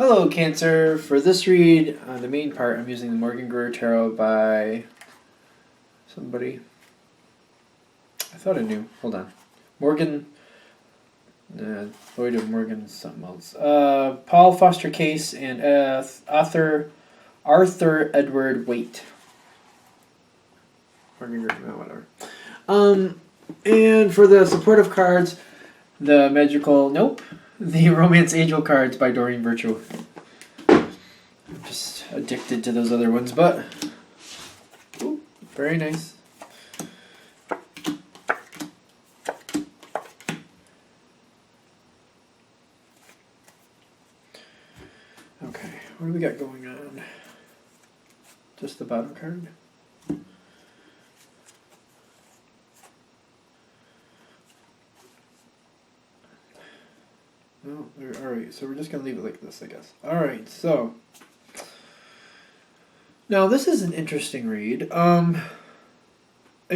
Hello, Cancer. For this read, the main part, I'm using the Morgan Greer Tarot by somebody. I thought I knew. Hold on. Morgan. Lloyd of Morgan, something else. Paul Foster Case and author Arthur Edward Waite. Morgan Greer, no, whatever. And for the supportive cards, the magical, nope, the Romance Angel cards by Doreen Virtue. I'm just addicted to those other ones, but ooh, very nice. Okay, what do we got going on? Just the bottom card? No, alright, so we're just going to leave it like this, I guess. Alright, so now this is an interesting read. I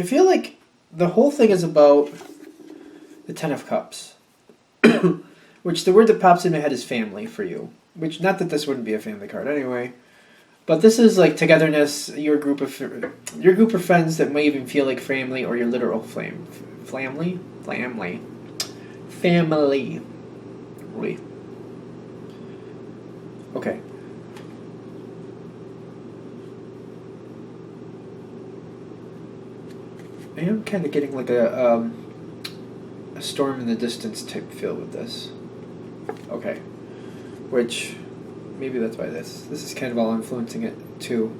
feel like the whole thing is about the Ten of Cups, which the word that pops in my head is family for you. Which, not that this wouldn't be a family card anyway, but this is like togetherness, your group of friends that may even feel like family, or your literal family. Okay. I am kind of getting like a storm in the distance type feel with this. Okay. Which, maybe that's why this is kind of all influencing it too.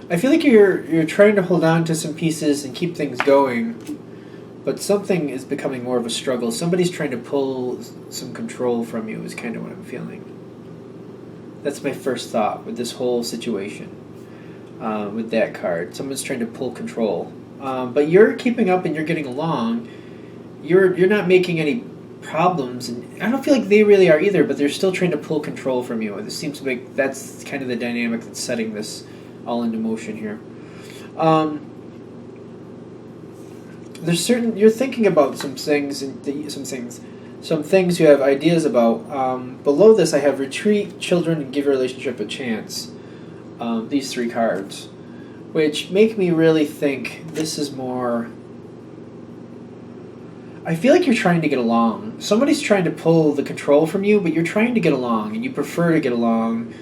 I feel like you're trying to hold on to some pieces and keep things going, but something is becoming more of a struggle. Somebody's trying to pull some control from you is kind of what I'm feeling. That's my first thought with this whole situation, with that card. Someone's trying to pull control. But you're keeping up and you're getting along. You're not making any problems, and I don't feel like they really are either, but they're still trying to pull control from you. It seems like that's kind of the dynamic that's setting this all into motion here. There's you're thinking about some things you have ideas about. Below this I have retreat, children, and give your relationship a chance. These three cards, which make me really think this is more... I feel like you're trying to get along. Somebody's trying to pull the control from you, but you're trying to get along, and you prefer to get along.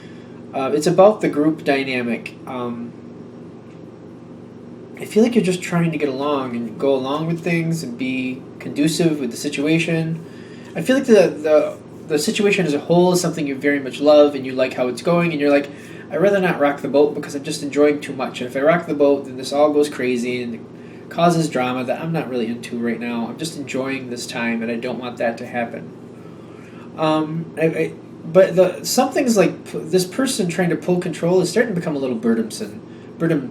It's about the group dynamic. I feel like you're just trying to get along and go along with things and be conducive with the situation. I feel like the situation as a whole is something you very much love, and you like how it's going, and you're like, I'd rather not rock the boat because I'm just enjoying too much. And if I rock the boat, then this all goes crazy and it causes drama that I'm not really into right now. I'm just enjoying this time, and I don't want that to happen. But something's like this person trying to pull control is starting to become a little burdensome. The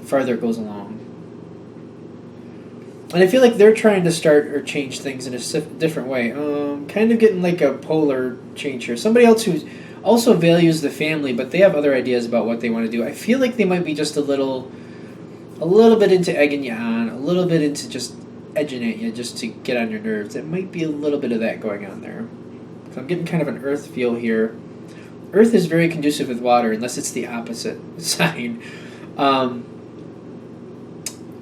farther it goes along. And I feel like they're trying to start or change things in a different way. Kind of getting like a polar change here. Somebody else who also values the family, but they have other ideas about what they want to do. I feel like they might be just a little bit into egging you on, a little bit into just edging at you just to get on your nerves. It might be a little bit of that going on there. So I'm getting kind of an earth feel here. Earth is very conducive with water, unless it's the opposite sign.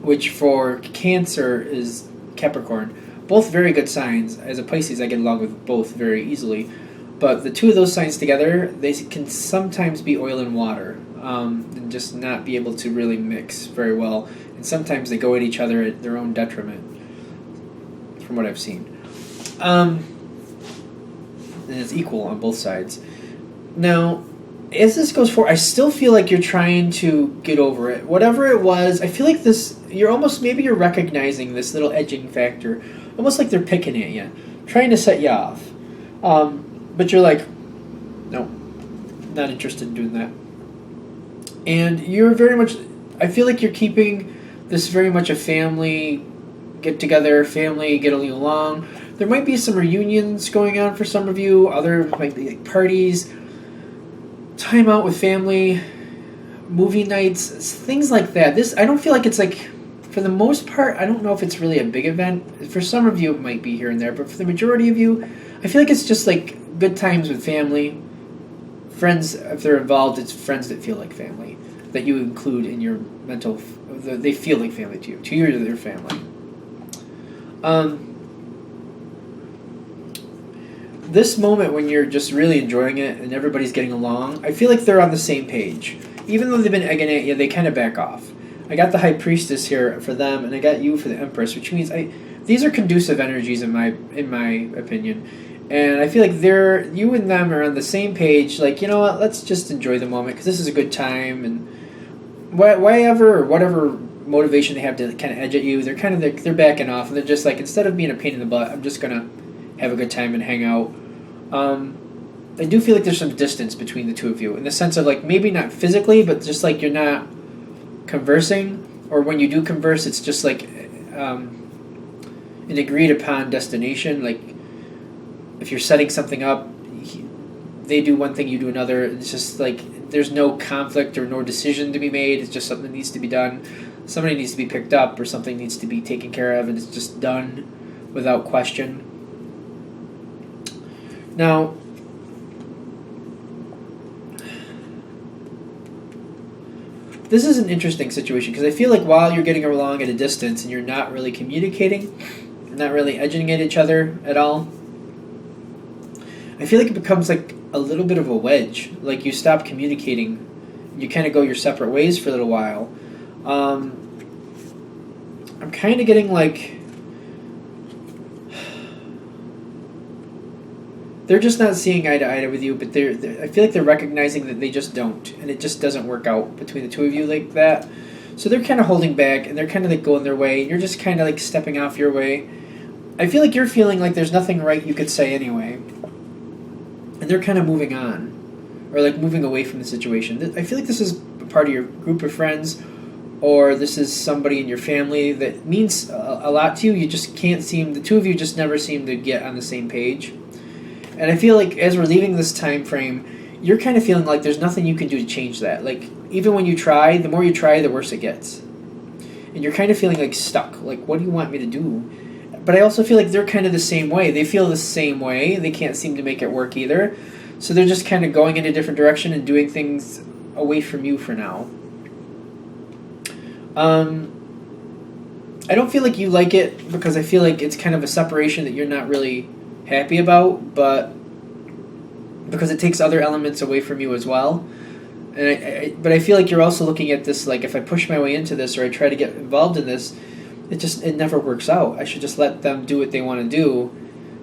Which for Cancer is Capricorn. Both very good signs. As a Pisces, I get along with both very easily. But the two of those signs together, they can sometimes be oil and water, and just not be able to really mix very well. And sometimes they go at each other at their own detriment, from what I've seen. And it's equal on both sides. Now, as this goes forward, I still feel like you're trying to get over it. Whatever it was, I feel like maybe you're recognizing this little edging factor, almost like they're picking at you, trying to set you off. But you're like, no, not interested in doing that. And you're very much, I feel like you're keeping this very much a family get-together, family getting along. There might be some reunions going on for some of you. Other might be like parties, time out with family. movie nights, things like that. This I don't feel like it's like, for the most part, I don't know if it's really a big event. For some of you, it might be here and there, but for the majority of you, I feel like it's just like good times with family, friends. If they're involved, it's friends that feel like family that you include in your mental. They feel like family to you. To you, they're family. This moment when you're just really enjoying it and everybody's getting along, I feel like they're on the same page. Even though they've been egging at you, they kind of back off. I got the High Priestess here for them, and I got you for the Empress, which means these are conducive energies in my opinion. And I feel like you and them are on the same page. Like, you know what? Let's just enjoy the moment because this is a good time, and whatever motivation they have to kind of edge at you, they're backing off, and they're just like, instead of being a pain in the butt, I'm just gonna have a good time and hang out. I do feel like there's some distance between the two of you in the sense of like maybe not physically, but just like you're not conversing, or when you do converse, it's just like an agreed upon destination. Like if you're setting something up, they do one thing, you do another. It's just like there's no conflict or no decision to be made. It's just something that needs to be done. Somebody needs to be picked up or something needs to be taken care of, and it's just done without question. Now, this is an interesting situation because I feel like while you're getting along at a distance and you're not really communicating, not really edging at each other at all, I feel like it becomes like a little bit of a wedge. Like you stop communicating, you kind of go your separate ways for a little while. I'm kind of getting like they're just not seeing eye to eye with you, but I feel like they're recognizing that they just don't, and it just doesn't work out between the two of you like that. So they're kind of holding back, and they're kind of like going their way, and you're just kind of like stepping off your way. I feel like you're feeling like there's nothing right you could say anyway, and they're kind of moving on, or like moving away from the situation. I feel like this is part of your group of friends, or this is somebody in your family that means a lot to you. You just can't seem, the two of you just never seem to get on the same page. And I feel like as we're leaving this time frame, you're kind of feeling like there's nothing you can do to change that. Like, even when you try, the more you try, the worse it gets. And you're kind of feeling like stuck. Like, what do you want me to do? But I also feel like they're kind of the same way. They feel the same way. They can't seem to make it work either. So they're just kind of going in a different direction and doing things away from you for now. I don't feel like you like it because I feel like it's kind of a separation that you're not really happy about, but because it takes other elements away from you as well. And but I feel like you're also looking at this like, if I push my way into this or I try to get involved in this, it never works out. I should just let them do what they want to do,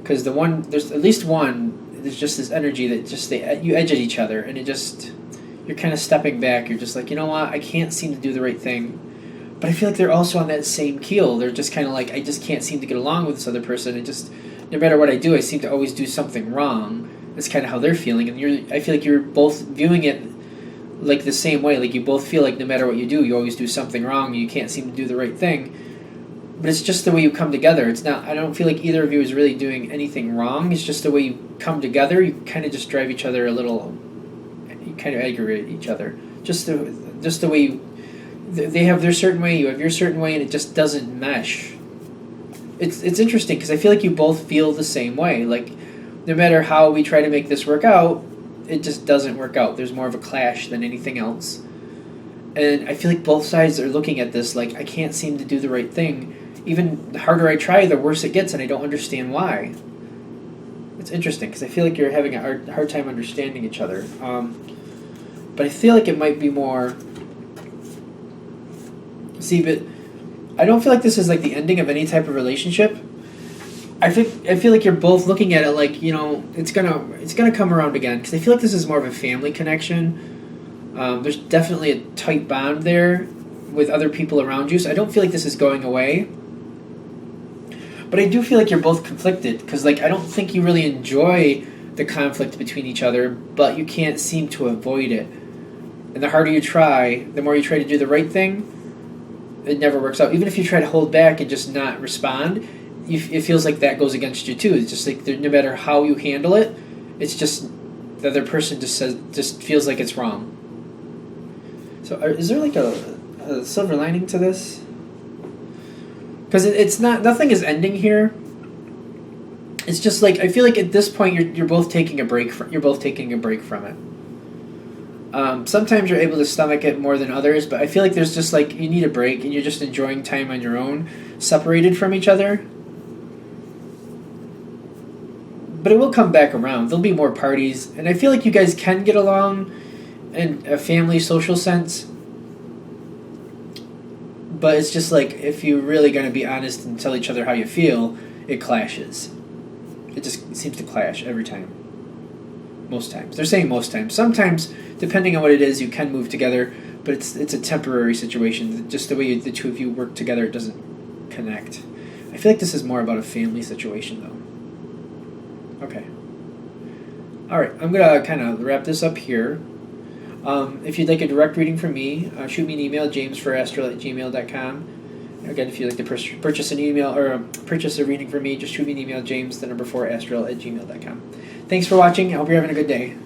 because there's at least one, there's just this energy that just you edge at each other, and you're kind of stepping back. You're just like, you know what, I can't seem to do the right thing. But I feel like they're also on that same keel. They're just kind of like, I just can't seem to get along with this other person. No matter what I do, I seem to always do something wrong. That's kind of how they're feeling. And I feel like you're both viewing it like the same way. Like you both feel like no matter what you do, you always do something wrong. You can't seem to do the right thing. But it's just the way you come together. It's not, I don't feel like either of you is really doing anything wrong. It's just the way you come together. You kind of just drive each other a little, you kind of aggravate each other. Just the way they have their certain way, you have your certain way, and it just doesn't mesh. It's interesting because I feel like you both feel the same way. Like, no matter how we try to make this work out, it just doesn't work out. There's more of a clash than anything else. And I feel like both sides are looking at this like, I can't seem to do the right thing. Even the harder I try, the worse it gets, and I don't understand why. It's interesting because I feel like you're having a hard time understanding each other. But I feel like it might be more... See, but I don't feel like this is like the ending of any type of relationship. I feel like you're both looking at it like, you know, it's gonna come around again, because I feel like this is more of a family connection. There's definitely a tight bond there with other people around you, so I don't feel like this is going away. But I do feel like you're both conflicted, because like I don't think you really enjoy the conflict between each other, but you can't seem to avoid it. And the harder you try, the more you try to do the right thing, it never works out. Even if you try to hold back and just not respond, it feels like that goes against you too. It's just like no matter how you handle it, it's just the other person just feels like it's wrong. So is there like a silver lining to this? Because it's not, nothing is ending here. It's just like, I feel like at this point you're both taking a break from it. Sometimes you're able to stomach it more than others, but I feel like there's just like, you need a break and you're just enjoying time on your own, separated from each other. But it will come back around. There'll be more parties, and I feel like you guys can get along in a family social sense. But it's just like, if you're really going to be honest and tell each other how you feel, it clashes. It just seems to clash every time. Most times. They're saying most times. Sometimes, depending on what it is, you can move together, but it's a temporary situation. Just the way the two of you work together, it doesn't connect. I feel like this is more about a family situation, though. Okay. Alright, I'm going to kind of wrap this up here. If you'd like a direct reading from me, shoot me an email, jamesforastral@gmail.com. Again, if you'd like to purchase an email or purchase a reading from me, just shoot me an email, james4astral@gmail.com. Thanks for watching. I hope you're having a good day.